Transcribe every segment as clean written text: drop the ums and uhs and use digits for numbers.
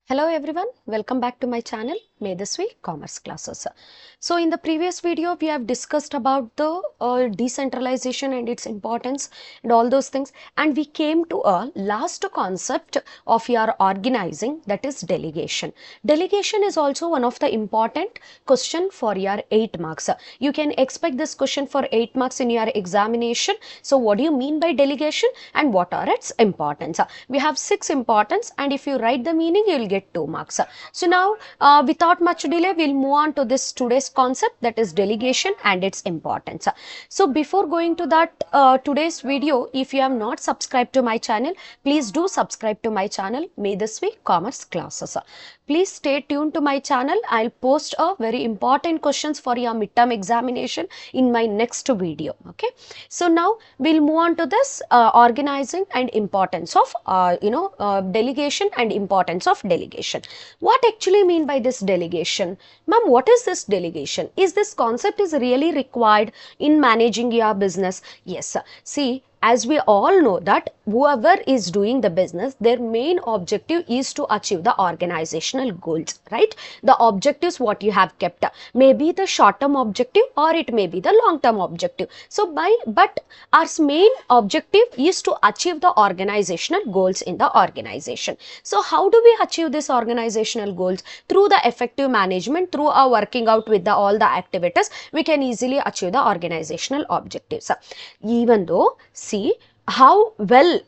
Hello everyone, welcome back to my channel Medhasvi Commerce Classes. So in the previous video we have discussed about the decentralization and its importance and all those things, and we came to a last concept of your organizing, that is delegation. Delegation is also one of the important question for your 8 marks. You can expect this question for 8 marks in your examination. So what do you mean by delegation and what are its importance? We have 6 importance, and if you write the meaning you will get 2 marks. So now without much delay we'll move on to this today's concept, that is delegation and its importance. So before going to that today's video, if you have not subscribed to my channel, please do subscribe to my channel Medhasvi Commerce Classes. Please stay tuned to my channel. I'll post a very important questions for your midterm examination in my next video. Okay, so now we'll move on to this organizing and importance of delegation and importance of delegation. What actually mean by this delegation? Ma'am, what is this delegation? Is this concept is really required in managing your business? Yes. See, as we all know that whoever is doing the business, their main objective is to achieve the organizational goals, right? The objectives what you have kept, maybe the short-term objective or it may be the long-term objective. So but our main objective is to achieve the organizational goals in the organization. So how do we achieve this organizational goals? Through the effective management, through our working out with all the activities, we can easily achieve the organizational objectives. Even though, see how well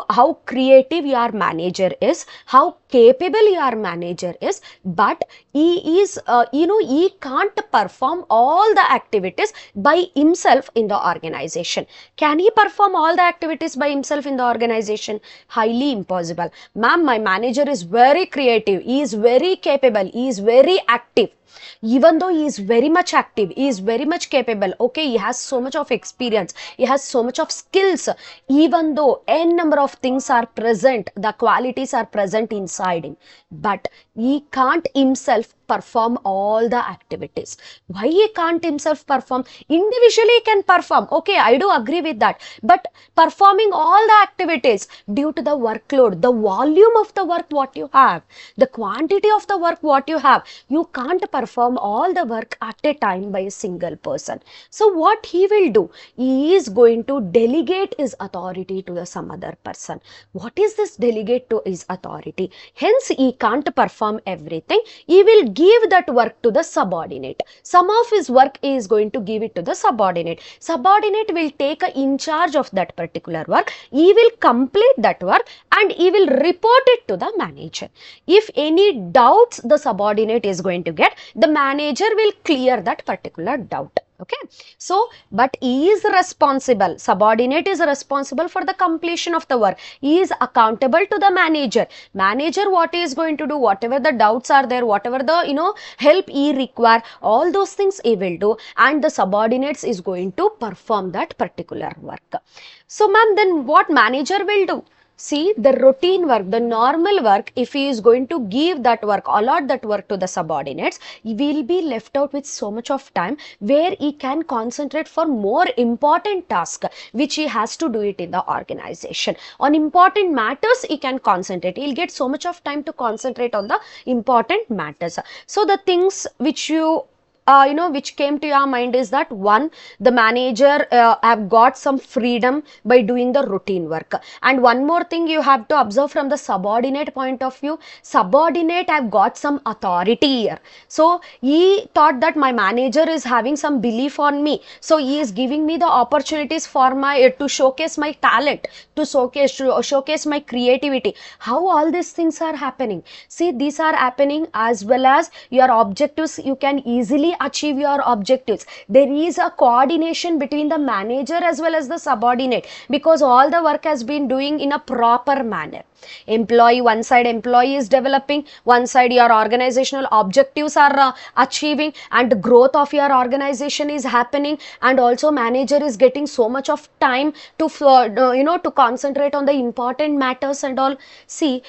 how creative your manager is, how capable your manager is, but he is he can't perform all the activities by himself in the organization. Can he perform all the activities by himself in the organization? Highly impossible. Ma'am, my manager is very creative, he is very capable, he is very active. Even though he is very much active, he is very much capable, okay, he has so much of experience, he has so much of skills, even though n number of things are present, the qualities are present inside him, but he can't himself perform all the activities. Why he can't himself perform? Individually he can perform, okay, I do agree with that, but performing all the activities due to the workload, the volume of the work what you have, the quantity of the work what you have, you can't perform all the work at a time by a single person. So what he will do? He is going to delegate his authority to some other person. What is this delegate to his authority? Hence he can't perform everything. He will give that work to the subordinate. Some of his work he is going to give it to the subordinate. Subordinate will take in charge of that particular work. He will complete that work and he will report it to the manager. If any doubts the subordinate is going to get, the manager will clear that particular doubt. Okay, so but he is responsible, subordinate is responsible for the completion of the work. He is accountable to the manager. Manager what he is going to do, whatever the doubts are there, whatever the help he require, all those things he will do, and the subordinates is going to perform that particular work. So ma'am, then what manager will do? See, the routine work, the normal work, if he is going to give that work, allot that work to the subordinates, he will be left out with so much of time where he can concentrate for more important task which he has to do it in the organization. On important matters he can concentrate. He'll get so much of time to concentrate on the important matters. So the things which you which came to your mind is that one, the manager have got some freedom by doing the routine work. And one more thing you have to observe from the subordinate point of view, subordinate have got some authority here. So he thought that my manager is having some belief on me. So he is giving me the opportunities for my to showcase my talent, to showcase my creativity. How all these things are happening? See, these are happening as well as your objectives. You can easily achieve your objectives. There is a coordination between the manager as well as the subordinate, because all the work has been doing in a proper manner. Employee, one side employee is developing, one side your organizational objectives are achieving, and growth of your organization is happening, and also manager is getting so much of time to to concentrate on the important matters and all. See,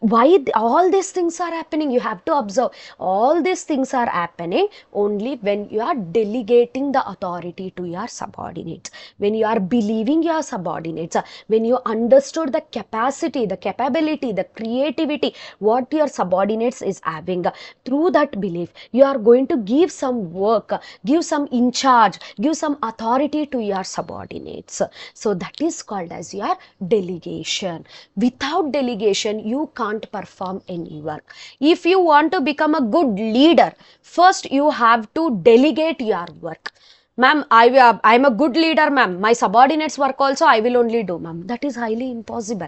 Why all these things are happening? You have to observe, all these things are happening only when you are delegating the authority to your subordinates, when you are believing your subordinates, when you understood the capacity, the capability, the creativity what your subordinates is having. Through that belief, you are going to give some work, give some in charge, give some authority to your subordinates. So that is called as your delegation. Without delegation, you can't perform any work. If you want to become a good leader, first you have to delegate your work. Ma'am, I'm a good leader, ma'am. My subordinates work also I will only do, ma'am. That is highly impossible.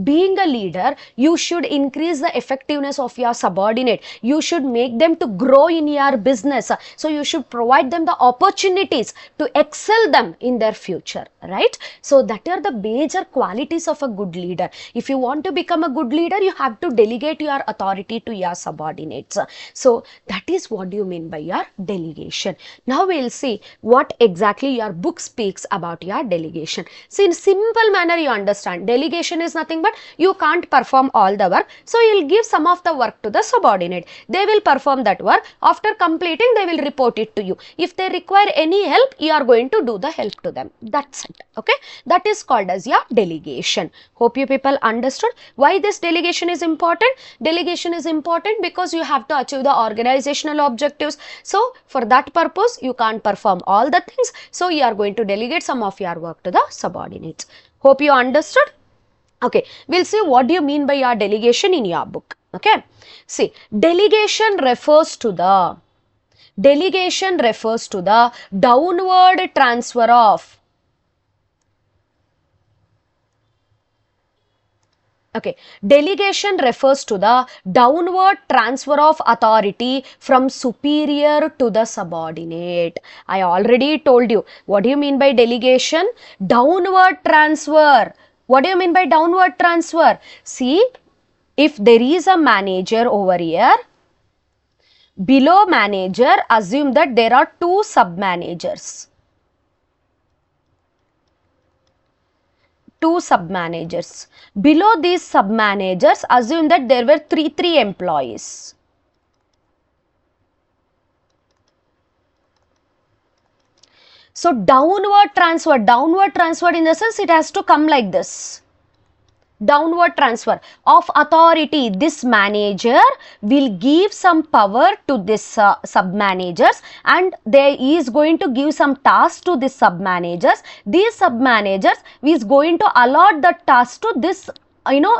Being a leader, you should increase the effectiveness of your subordinate. You should make them to grow in your business. So you should provide them the opportunities to excel them in their future, right? So that are the major qualities of a good leader. If you want to become a good leader, you have to delegate your authority to your subordinates. So that is what you mean by your delegation. Now we'll see what exactly your book speaks about your delegation. See, in simple manner you understand, delegation is nothing but you can't perform all the work, so you'll give some of the work to the subordinate. They will perform that work. After completing, they will report it to you. If they require any help, you are going to do the help to them. That's it. Okay, that is called as your delegation. Hope you people understood why this delegation is important. Delegation is important because you have to achieve the organizational objectives. So for that purpose, you can't perform all the things, so you are going to delegate some of your work to the subordinates. Hope you understood. Okay, we'll see what do you mean by your delegation in your book. Okay, see, delegation refers to the downward transfer of delegation refers to the downward transfer of authority from superior to the subordinate. I already told you. What do you mean by delegation? Downward transfer. What do you mean by downward transfer? See, if there is a manager over here, below manager, assume that there are two sub-managers. Two sub-managers. Below these sub-managers, assume that there were three employees. So downward transfer in the sense it has to come like this. Downward transfer of authority. This manager will give some power to this sub-managers, and there is going to give some tasks to this sub-managers. These sub-managers is going to allot the task to this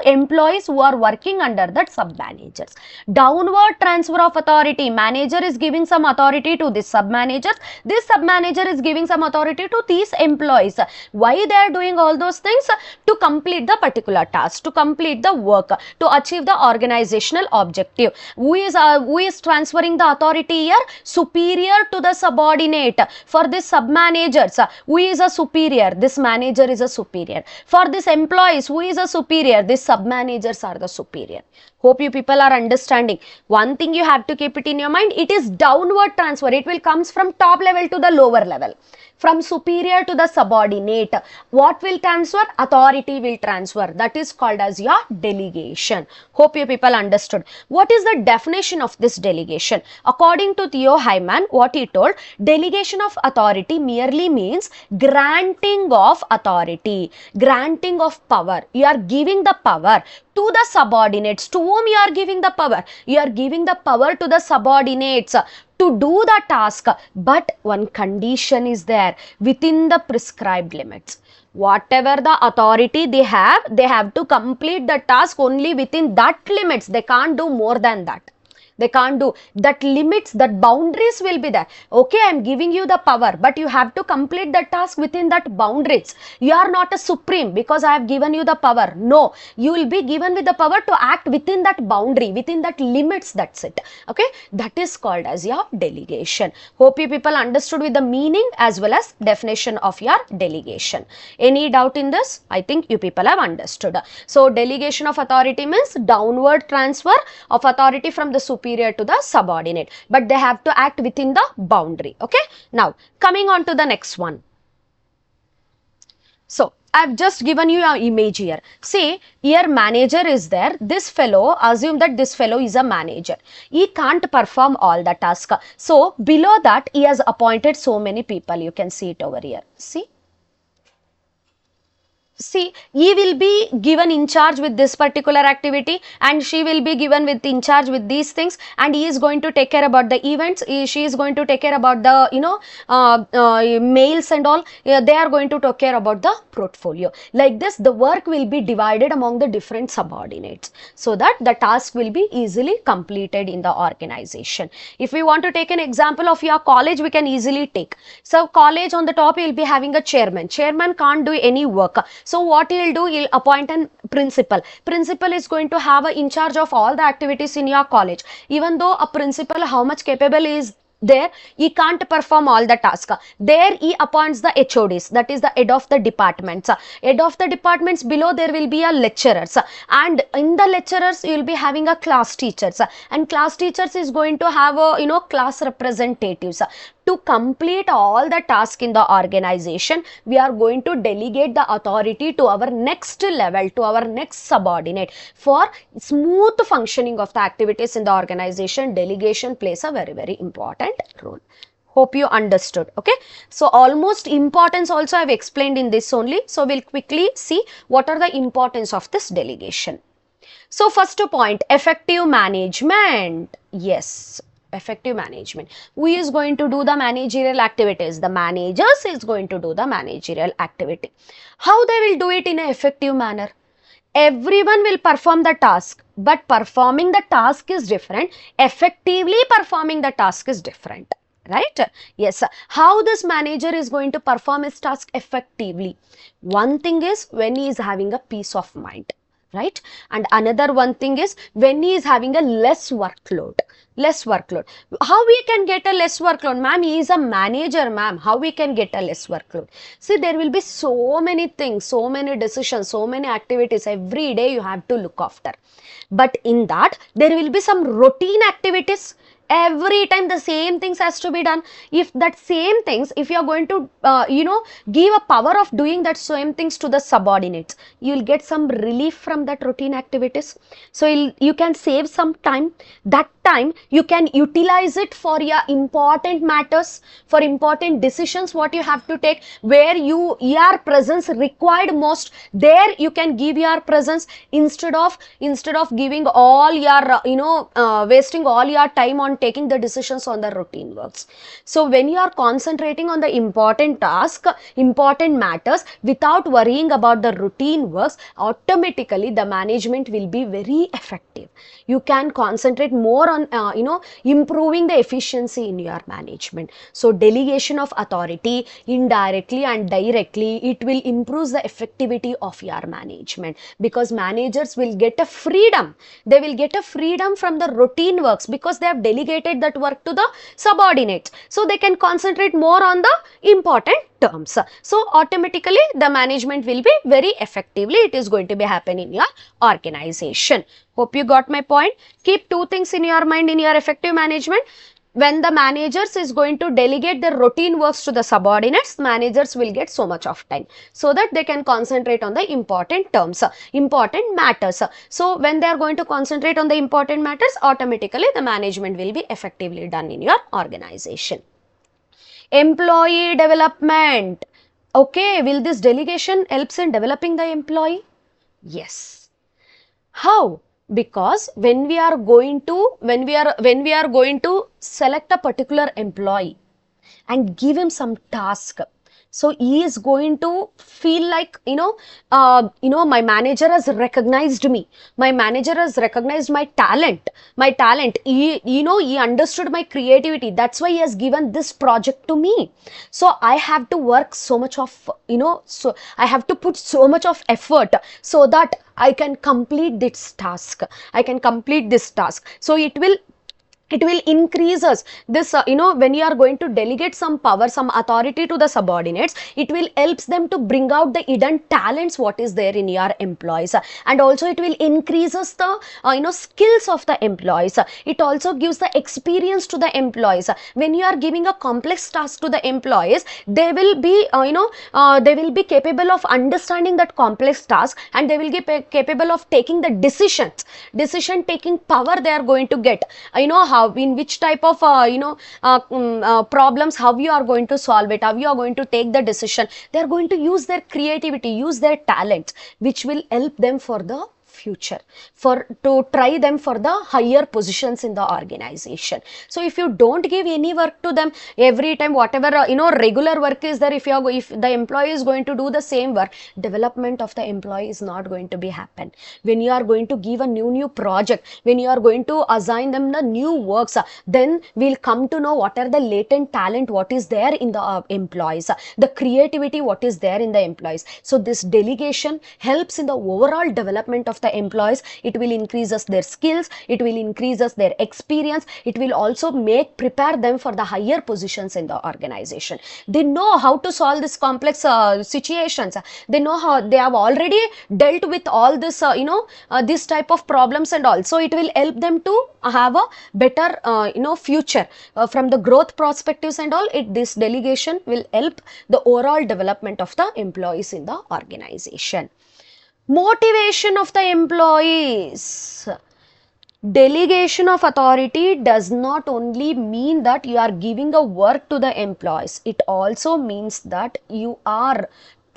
employees who are working under that sub-managers. Downward transfer of authority. Manager is giving some authority to this sub-managers. This sub-manager is giving some authority to these employees. Why they are doing all those things? To complete the particular task, to complete the work, to achieve the organizational objective. Who is transferring the authority here? Superior to the subordinate. For this sub-managers, who is a superior? This manager is a superior. For this employees, who is a superior? These sub-managers are the superior. Hope you people are understanding. One thing you have to keep it in your mind, it is downward transfer. It will comes from top level to the lower level. From superior to the subordinate. What will transfer? Authority will transfer. That is called as your delegation. Hope you people understood. What is the definition of this delegation? According to Theo Hyman, what he told, delegation of authority merely means granting of authority, granting of power. You are giving the power to the subordinates. To whom you are giving the power? You are giving the power to the subordinates to do the task, but one condition is there, within the prescribed limits. Whatever the authority they have to complete the task only within that limits. They can't do more than that. They can't do that. Limits, that boundaries will be there. Okay, I am giving you the power, but you have to complete the task within that boundaries. You are not a supreme because I have given you the power. No, you will be given with the power to act within that boundary, within that limits. That's it. Okay, that is called as your delegation. Hope you people understood with the meaning as well as definition of your delegation. Any doubt in this? I think you people have understood. So delegation of authority means downward transfer of authority from the superior to the subordinate, but they have to act within the boundary. Okay, now coming on to the next one. So I've just given you an image here. See, here manager is there. This fellow, assume that this fellow is a manager. He can't perform all the task. So, below that, he has appointed so many people. You can see it over here. See, he will be given in charge with this particular activity, and she will be given with in charge with these things, and he is going to take care about the events. She is going to take care about the mails and all. They are going to take care about the portfolio. Like this, the work will be divided among the different subordinates, so that the task will be easily completed in the organization. If we want to take an example of your college, we can easily take. So college, on the top you will be having a chairman. Chairman can't do any work. So what he'll do, he'll appoint a principal. Principal is going to have in charge of all the activities in your college. Even though a principal, how much capable is there, he can't perform all the tasks. There he appoints the HODs, that is the head of the departments. Head of the departments, below there will be a lecturers, and in the lecturers you will be having a class teachers, and class teachers is going to have a class representatives. To complete all the tasks in the organization, we are going to delegate the authority to our next level, to our next subordinate. For smooth functioning of the activities in the organization, delegation plays a very, very important role. Hope you understood. Okay. So, almost importance also I have explained in this only. So, we'll quickly see what are the importance of this delegation. So, first point, effective management. Yes. Effective management. Who is going to do the managerial activities? The managers is going to do the managerial activity. How they will do it in an effective manner? Everyone will perform the task, but performing the task is different. Effectively performing the task is different. Right? Yes. How this manager is going to perform his task effectively? One thing is when he is having a peace of mind. Right? And another one thing is when he is having a less workload. How we can get a less workload? Ma'am, he is a manager, ma'am. How we can get a less workload? See, there will be so many things, so many decisions, so many activities every day you have to look after. But in that, there will be some routine activities. Every time the same things has to be done. If that same things, if you are going to give a power of doing that same things to the subordinates, you will get some relief from that routine activities. So you can save some time. That time you can utilize it for your important matters, for important decisions what you have to take, where your presence required most. There you can give your presence instead of giving all your wasting all your time on taking the decisions on the routine works. So when you are concentrating on the important task, important matters without worrying about the routine works, automatically the management will be very effective. You can concentrate more on improving the efficiency in your management. So delegation of authority indirectly and directly, it will improve the effectivity of your management, because managers will get a freedom. They will get a freedom from the routine works because they have delegated that work to the subordinates. So they can concentrate more on the important terms. So automatically the management will be very effectively, it is going to be happen in your organization. Hope you got my point. Keep two things in your mind in your effective management. When the managers is going to delegate their routine works to the subordinates, managers will get so much of time so that they can concentrate on the important terms, important matters. So when they are going to concentrate on the important matters, automatically the management will be effectively done in your organization. Employee development. Okay, will this delegation helps in developing the employee? Yes. How? Because when we are going to select a particular employee and give him some task, so he is going to feel like my manager has recognized me, my manager has recognized my talent, he understood my creativity, that's why he has given this project to me. So I have to work so much of so I have to put so much of effort so that I can complete this task. So it will It will increase us this when you are going to delegate some power, some authority to the subordinates, it will helps them to bring out the hidden talents what is there in your employees. And also it will increases the skills of the employees. It also gives the experience to the employees. When you are giving a complex task to the employees, they will be they will be capable of understanding that complex task, and they will be capable of taking the decision taking power they are going to get. How, in which type of problems, how you are going to solve it, how you are going to take the decision. They are going to use their creativity, use their talents, which will help them for the future, for to try them for the higher positions in the organization. So if you don't give any work to them every time, whatever regular work is there, if the employee is going to do the same work, development of the employee is not going to be happen. When you are going to give a new project, when you are going to assign them the new works, then we'll come to know what are the latent talent, what is there in the employees, the creativity what is there in the employees. So this delegation helps in the overall development of the employees. It will increases their skills, it will increases their experience, it will also prepare them for the higher positions in the organization. They know how to solve this complex situations. They know how, they have already dealt with all this this type of problems, and also it will help them to have a better future from the growth perspectives and all. This delegation will help the overall development of the employees in the organization. Motivation of the employees. Delegation of authority does not only mean that you are giving a work to the employees, it also means that you are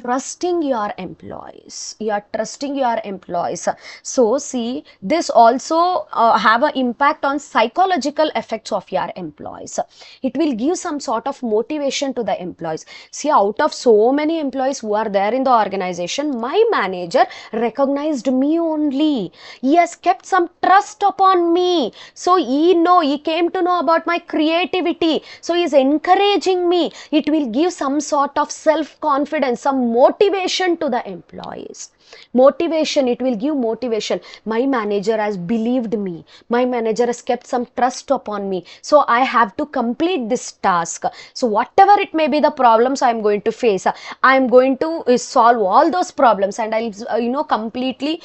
trusting your employees. You are trusting your employees. So see, this also have an impact on psychological effects of your employees. It will give some sort of motivation to the employees. See, out of so many employees who are there in the organization, my manager recognized me only. He has kept some trust upon me. So he came to know about my creativity. So he is encouraging me. It will give some sort of self-confidence, some motivation to the employees. Motivation, it will give motivation. My manager has believed me. My manager has kept some trust upon me. So I have to complete this task. So whatever it may be the problems I am going to face, I am going to solve all those problems, and I'll completely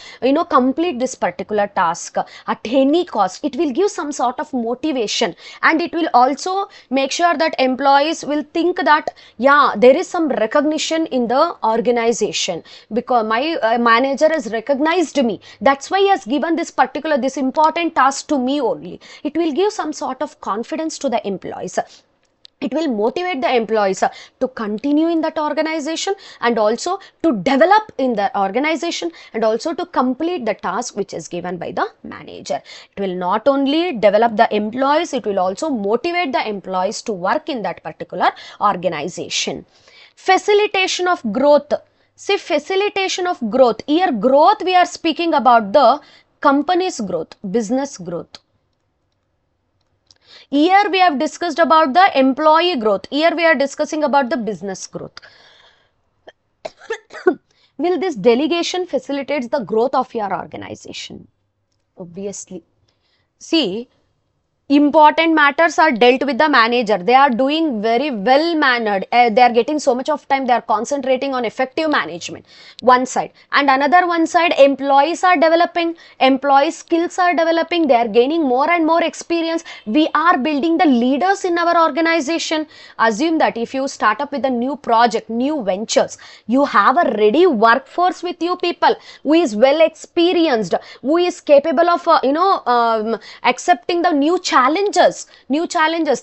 complete this particular task at any cost. It will give some sort of motivation, and it will also make sure that employees will think that yeah, there is some recognition in the organization because my manager has recognized me. That's why he has given this important task to me only. It will give some sort of confidence to the employees. It will motivate the employees to continue in that organization, and also to develop in the organization, and also to complete the task which is given by the manager. It will not only develop the employees, it will also motivate the employees to work in that particular organization. Facilitation of growth. See, facilitation of growth. Here growth, we are speaking about the company's growth, business growth. Here we have discussed about the employee growth. Here we are discussing about the business growth. Will this delegation facilitate the growth of your organization? Obviously. See, important matters are dealt with the manager. They are doing very well mannered. They are getting so much of time. They are concentrating on effective management. One side. And another one side, employees are developing. Employee skills are developing. They are gaining more and more experience. We are building the leaders in our organization. Assume that if you start up with a new project, new ventures, you have a ready workforce with you people who is well experienced, who is capable of accepting the new challenges.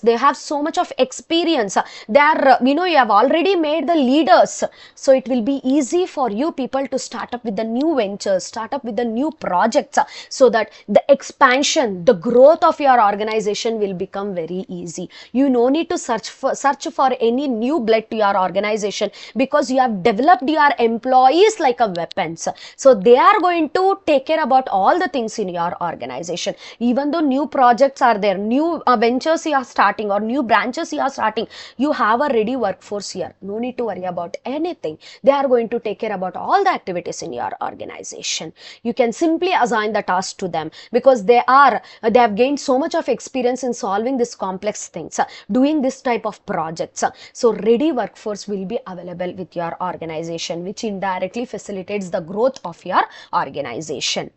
They have so much of experience. They are you have already made the leaders. So it will be easy for you people to start up with the new ventures, start up with the new projects, so that the expansion, the growth of your organization will become very easy. You no need to search for any new blood to your organization, because you have developed your employees like a weapons. So they are going to take care about all the things in your organization. Even though new projects are there, new ventures you are starting or new branches you are starting, you have a ready workforce here. No need to worry about anything. They are going to take care about all the activities in your organization. You can simply assign the task to them because they have gained so much of experience in solving these complex things, doing this type of projects. So ready workforce will be available with your organization, which indirectly facilitates the growth of your organization.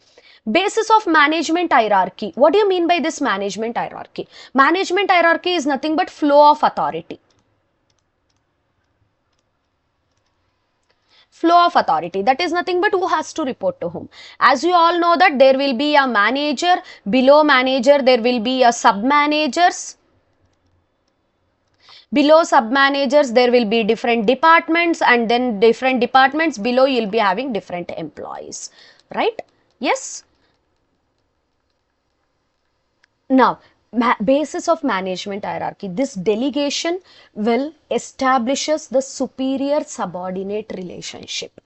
Basis of management hierarchy. What do you mean by this management hierarchy? Management hierarchy is nothing but flow of authority. Flow of authority, that is nothing but who has to report to whom. As you all know that there will be a manager, below manager there will be a sub-managers, below sub-managers there will be different departments, and then different departments below you will be having different employees, right? Yes. Now, basis of management hierarchy, this delegation will establishes the superior subordinate relationship.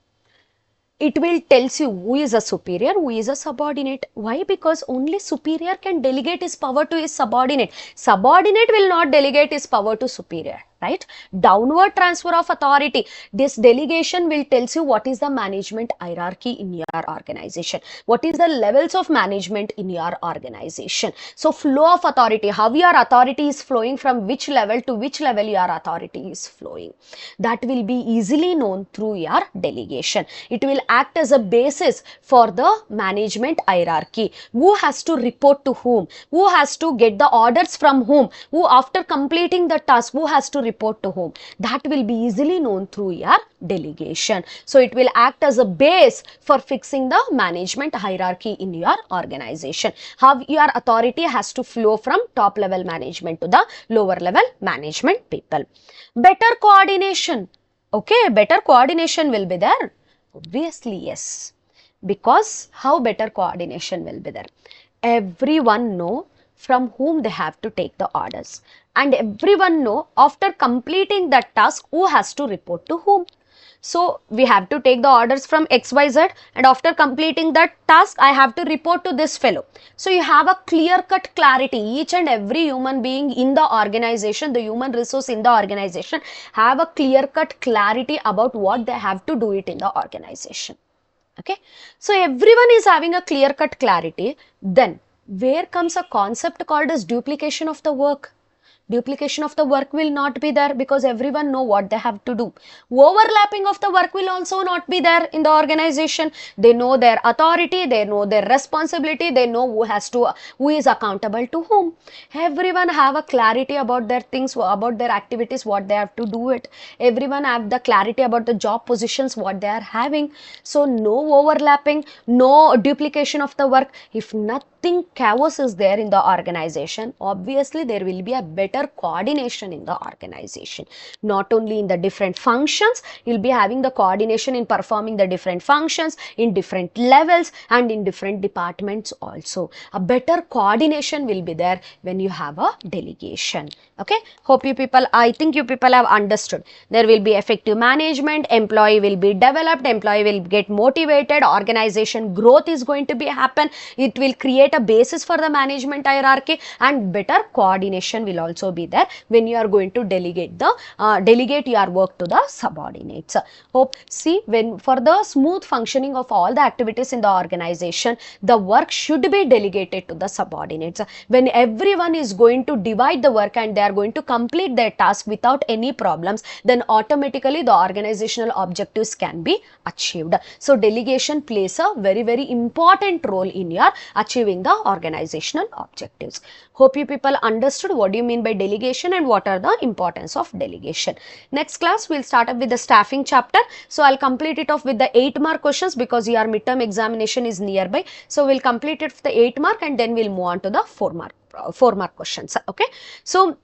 It will tells you who is a superior, who is a subordinate. Why? Because only superior can delegate his power to his subordinate. Subordinate will not delegate his power to superior, right? Downward transfer of authority. This delegation will tells you what is the management hierarchy in your organization. What is the levels of management in your organization. So flow of authority, how your authority is flowing, from which level to which level your authority is flowing. That will be easily known through your delegation. It will act as a basis for the management hierarchy. Who has to report to whom? Who has to get the orders from whom? Who after completing the task, who has to report to whom? That will be easily known through your delegation. So it will act as a base for fixing the management hierarchy in your organization. How your authority has to flow from top level management to the lower level management people. Better coordination. Okay, better coordination will be there. Obviously, yes. Because how better coordination will be there? Everyone know from whom they have to take the orders, and everyone know after completing that task who has to report to whom. So we have to take the orders from XYZ, and after completing that task I have to report to this fellow. So you have a clear cut clarity. Each and every human being in the organization, the human resource in the organization, have a clear cut clarity about what they have to do it in the organization. Okay, so everyone is having a clear cut clarity. Then where comes a concept called as duplication of the work? Duplication of the work will not be there because everyone know what they have to do. Overlapping of the work will also not be there in the organization. They know their authority, they know their responsibility, they know who is accountable to whom. Everyone have a clarity about their things, about their activities, what they have to do it. Everyone have the clarity about the job positions, what they are having. So no overlapping, no duplication of the work. If nothing chaos is there in the organization, obviously there will be a better coordination in the organization. Not only in the different functions, you'll be having the coordination in performing the different functions in different levels and in different departments also. A better coordination will be there when you have a delegation. Okay, hope you people, I think you people have understood. There will be effective management, employee will be developed, employee will get motivated, organization growth is going to be happen. It will create a basis for the management hierarchy, and better coordination will also be there when you are going to delegate your work to the subordinates. Hope, see, when for the smooth functioning of all the activities in the organization, the work should be delegated to the subordinates. When everyone is going to divide the work and they are going to complete their task without any problems, then automatically the organizational objectives can be achieved. So delegation plays a very, very important role in your achieving the organizational objectives. Hope you people understood what do you mean by delegation and what are the importance of delegation. Next class we'll start up with the staffing chapter. So I'll complete it off with the 8-mark questions because your midterm examination is nearby. So we'll complete it with the 8-mark and then we'll move on to the 4-mark questions. Okay. So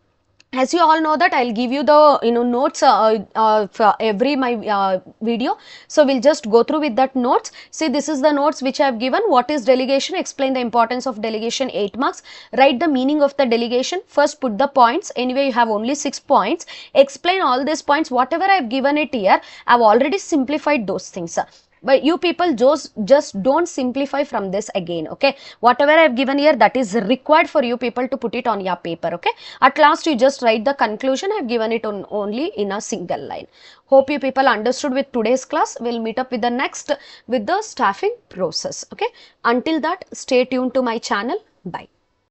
as you all know that I'll give you the notes for every my video. So we'll just go through with that notes. See, this is the notes which I have given. What is delegation? Explain the importance of delegation, 8 marks. Write the meaning of the delegation. First put the points. Anyway, you have only 6 points. Explain all these points. Whatever I have given it here, I have already simplified those things. but you people just don't simplify from this again, okay. Whatever I have given here, that is required for you people to put it on your paper, okay. At last you just write the conclusion. I have given it on only in a single line. Hope you people understood with today's class. We'll meet up with the next with the staffing process, okay. Until that, stay tuned to my channel. Bye.